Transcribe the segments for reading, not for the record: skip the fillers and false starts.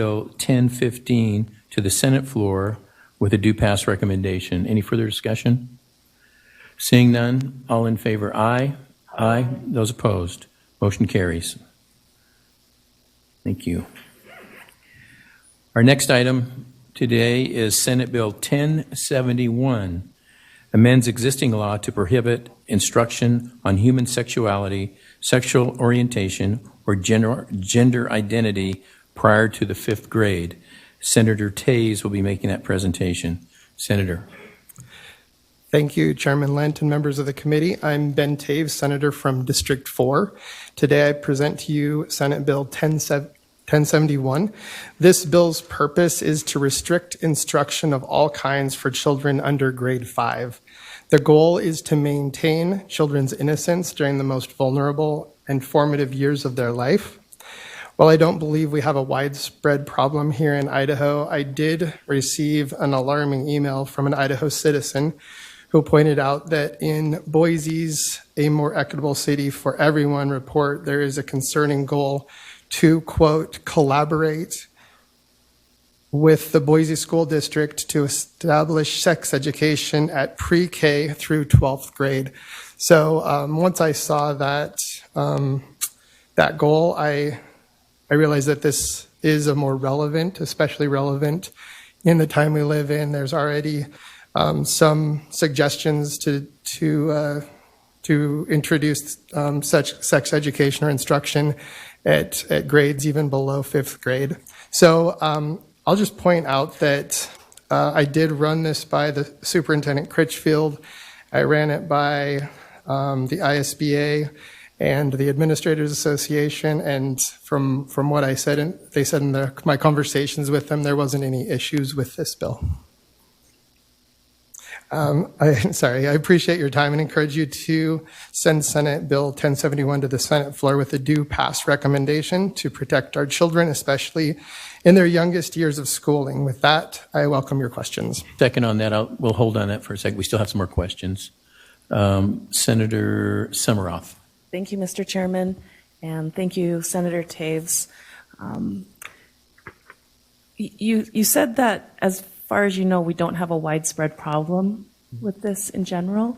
Bill 1015 to the Senate floor with a due pass recommendation. Any further discussion? Seeing none, all in favor, aye. Aye. Those opposed, motion carries. Thank you. Our next item today is Senate Bill 1071, amends existing law to prohibit instruction on human sexuality, sexual orientation, or gender identity prior to the 5th grade. Senator Tays will be making that presentation. Senator. Thank you, Chairman Lent and members of the committee. I'm Ben Taves, Senator from District 4. Today I present to you Senate Bill 1071. This bill's purpose is to restrict instruction of all kinds for children under grade 5. The goal is to maintain children's innocence during the most vulnerable and formative years of their life. While I don't believe we have a widespread problem here in Idaho, I did receive an alarming email from an Idaho citizen who pointed out that in Boise's A More Equitable City for Everyone report, there is a concerning goal to, quote, collaborate with the Boise School District to establish sex education at pre-K through 12th grade. So once I saw that goal, I realized that this is a more relevant, especially relevant in the time we live in. There's already some suggestions to introduce such sex education or instruction at grades even below 5th grade. So I'll just point out that I did run this by the Superintendent Critchfield. I ran it by the ISBA and the Administrators Association, and from what they said in my conversations with them, there wasn't any issues with this bill. I appreciate your time and encourage you to send Senate Bill 1071 to the Senate floor with a due pass recommendation to protect our children, especially in their youngest years of schooling. With that, I welcome your questions. Second on that, we'll hold on that for a second. We still have some more questions. Senator Summeroff. Thank you, Mr. Chairman, and thank you, Senator Taves. You said that as far as you know, we don't have a widespread problem with this in general.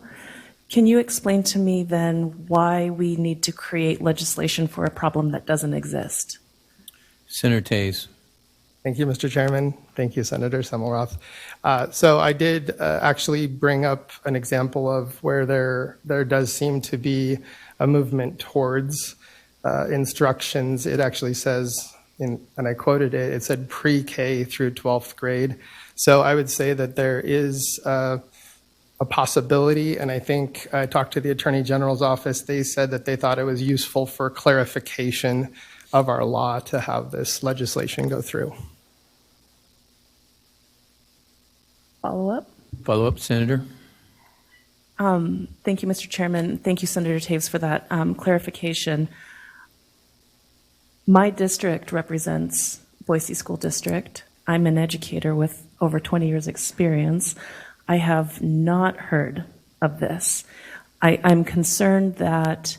Can you explain to me then why we need to create legislation for a problem that doesn't exist? Senator Tays. Thank you, Mr. Chairman. Thank you, Senator Summeroff. So I did actually bring up an example of where there does seem to be a movement towards instructions. It actually says, and I quoted it, it said pre-K through 12th grade. So I would say that there is a possibility, and I think I talked to the Attorney General's office. They said that they thought it was useful for clarification of our law to have this legislation go through. Follow up? Follow up, Senator. Thank you, Mr. Chairman. Thank you, Senator Taves, for that clarification. My district represents Boise School District. I'm an educator with over 20 years experience. I have not heard of this. I'm concerned that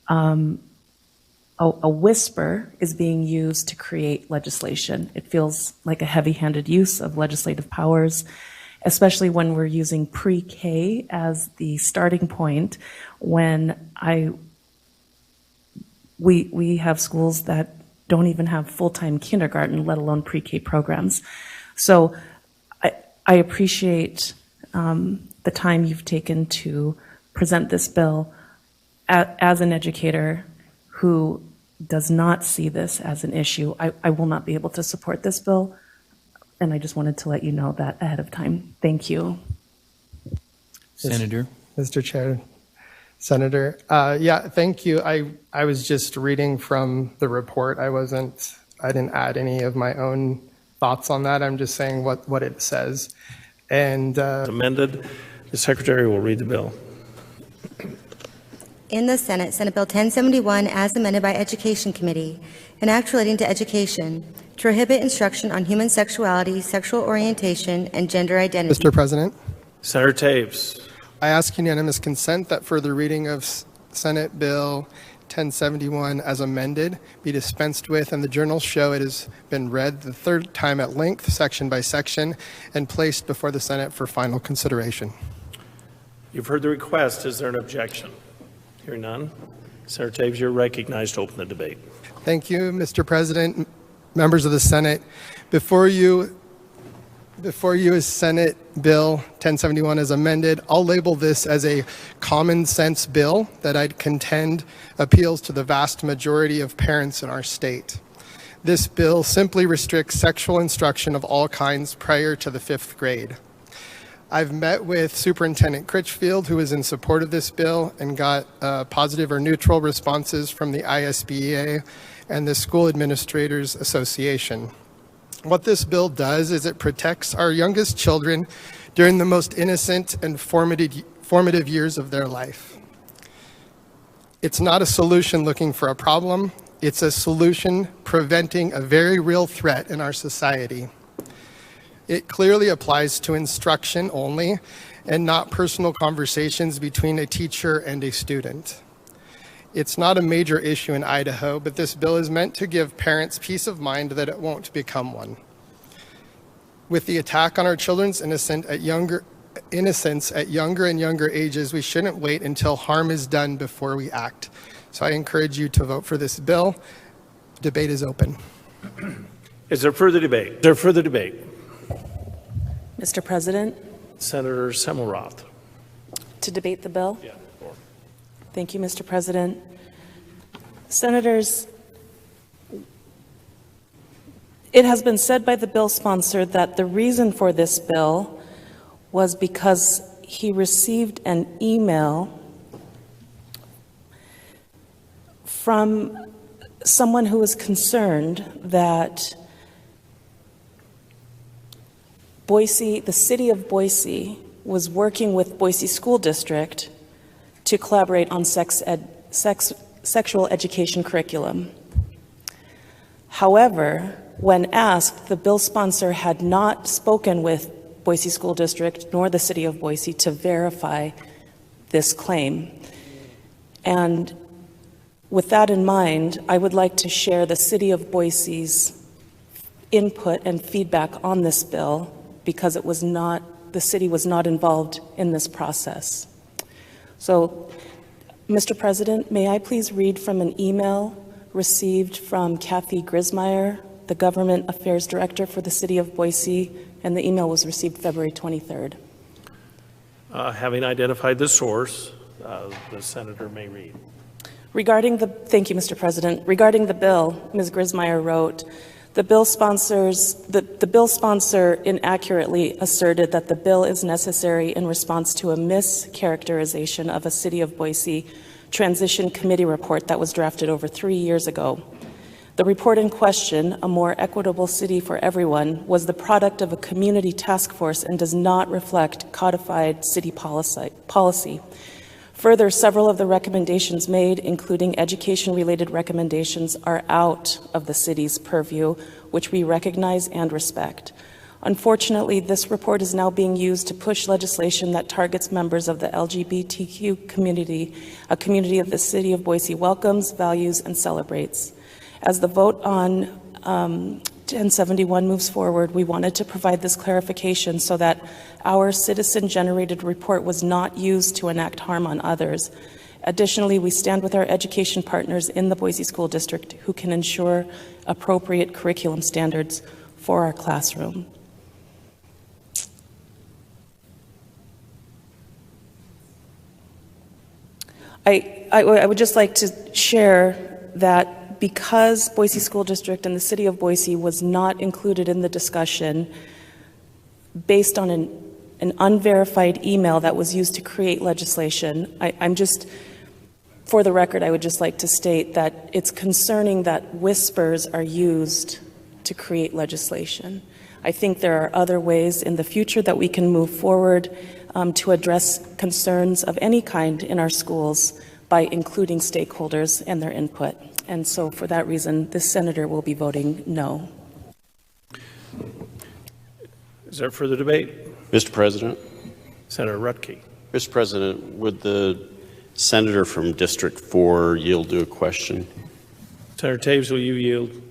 a whisper is being used to create legislation. It feels like a heavy-handed use of legislative powers, especially when we're using pre-K as the starting point when we have schools that don't even have full-time kindergarten, let alone pre-K programs. So I appreciate the time you've taken to present this bill as an educator who does not see this as an issue. I will not be able to support this bill, and I just wanted to let you know that ahead of time. Thank you. Senator. Mr. Chair. Senator, yeah, thank you. I was just reading from the report. I didn't add any of my own thoughts on that. I'm just saying what it says. And amended, the Secretary will read the bill. In the Senate, Senate Bill 1071, as amended by Education Committee, an act relating to education to prohibit instruction on human sexuality, sexual orientation, and gender identity. Mr. President. Senator Taves. I ask unanimous consent that further reading of Senate Bill 1071 as amended be dispensed with, and the journals show it has been read the third time at length, section by section, and placed before the Senate for final consideration. You've heard the request. Is there an objection? Hearing none. Senator Taves, you're recognized to open the debate. Thank you, Mr. President, members of the Senate. Before you is Senate Bill 1071 as amended. I'll label this as a common sense bill that I'd contend appeals to the vast majority of parents in our state. This bill simply restricts sexual instruction of all kinds prior to the 5th grade. I've met with Superintendent Critchfield, who is in support of this bill, and got positive or neutral responses from the ISBA and the School Administrators Association. What this bill does is it protects our youngest children during the most innocent and formative years of their life. It's not a solution looking for a problem. It's a solution preventing a very real threat in our society. It clearly applies to instruction only and not personal conversations between a teacher and a student. It's not a major issue in Idaho, but this bill is meant to give parents peace of mind that it won't become one. With the attack on our children's innocence at younger and younger ages, we shouldn't wait until harm is done before we act. So I encourage you to vote for this bill. Debate is open. Is there further debate? Is there further debate? Mr. President, Senator Semmelroth. to debate the bill? Yeah. Thank you, Mr. President. Senators, it has been said by the bill sponsor that the reason for this bill was because he received an email from someone who was concerned that Boise, the city of Boise, was working with Boise School District to collaborate on sexual education curriculum. However, when asked, the bill sponsor had not spoken with Boise School District nor the city of Boise to verify this claim. And with that in mind, I would like to share the city of Boise's input and feedback on this bill because the city was not involved in this process. So, Mr. President, may I please read from an email received from Kathy Grismeyer, the Government Affairs Director for the City of Boise, and the email was received February 23rd. Having identified the source, the senator may read. Thank you, Mr. President. Regarding the bill, Ms. Grismeyer wrote, the bill sponsor inaccurately asserted that the bill is necessary in response to a mischaracterization of a City of Boise Transition Committee report that was drafted over 3 years ago. The report in question, A More Equitable City for Everyone, was the product of a community task force and does not reflect codified city policy. Further, several of the recommendations made, including education-related recommendations, are out of the city's purview, which we recognize and respect. Unfortunately, this report is now being used to push legislation that targets members of the LGBTQ community, a community that the City of Boise welcomes, values, and celebrates. As the vote on 1071 moves forward, we wanted to provide this clarification so that our citizen-generated report was not used to enact harm on others. Additionally, we stand with our education partners in the Boise School District who can ensure appropriate curriculum standards for our classroom. I would just like to share that because Boise School District and the City of Boise was not included in the discussion based on an unverified email that was used to create legislation, for the record, I would just like to state that it's concerning that whispers are used to create legislation. I think there are other ways in the future that we can move forward to address concerns of any kind in our schools by including stakeholders and their input. And so for that reason, this senator will be voting no. Is there further debate? Mr. President. Senator Rutke. Mr. President, would the Senator from District 4 yield to a question? Senator Taves, will you yield?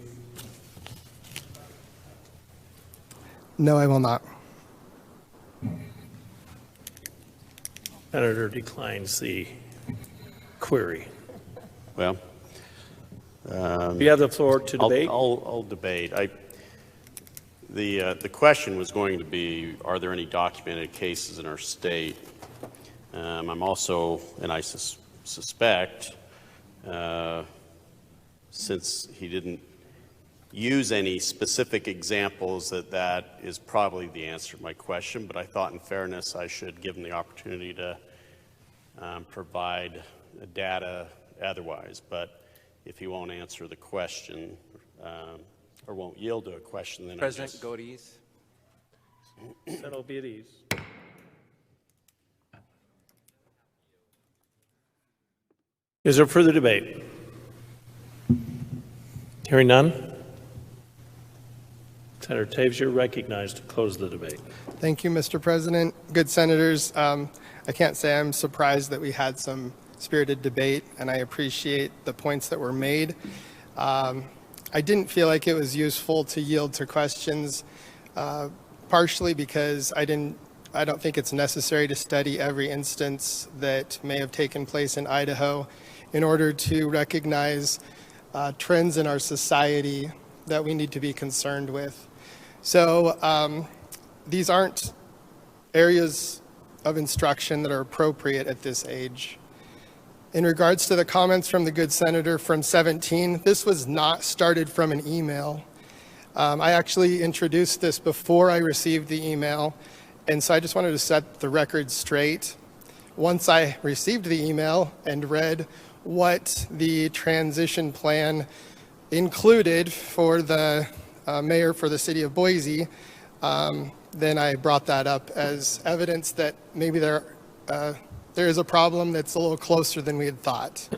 No, I will not. Senator declines the query. Well, You have the floor to debate. I'll debate. The question was going to be, are there any documented cases in our state? I'm also, and I suspect, since he didn't use any specific examples, that is probably the answer to my question, but I thought in fairness I should give him the opportunity to provide data otherwise. But if he won't answer the question or won't yield to a question, then President Godis. Then it'll be at ease. Is there further debate? Hearing none. Senator Taves, you're recognized to close the debate. Thank you, Mr. President. Good senators, I can't say I'm surprised that we had some spirited debate, and I appreciate the points that were made. I didn't feel like it was useful to yield to questions, partially because I don't think it's necessary to study every instance that may have taken place in Idaho in order to recognize trends in our society that we need to be concerned with. So these aren't areas of instruction that are appropriate at this age. In regards to the comments from the good senator from 17, this was not started from an email. I actually introduced this before I received the email, and so I just wanted to set the record straight. Once I received the email and read what the transition plan included for the mayor for the city of Boise, then I brought that up as evidence that maybe there is a problem that's a little closer than we had thought.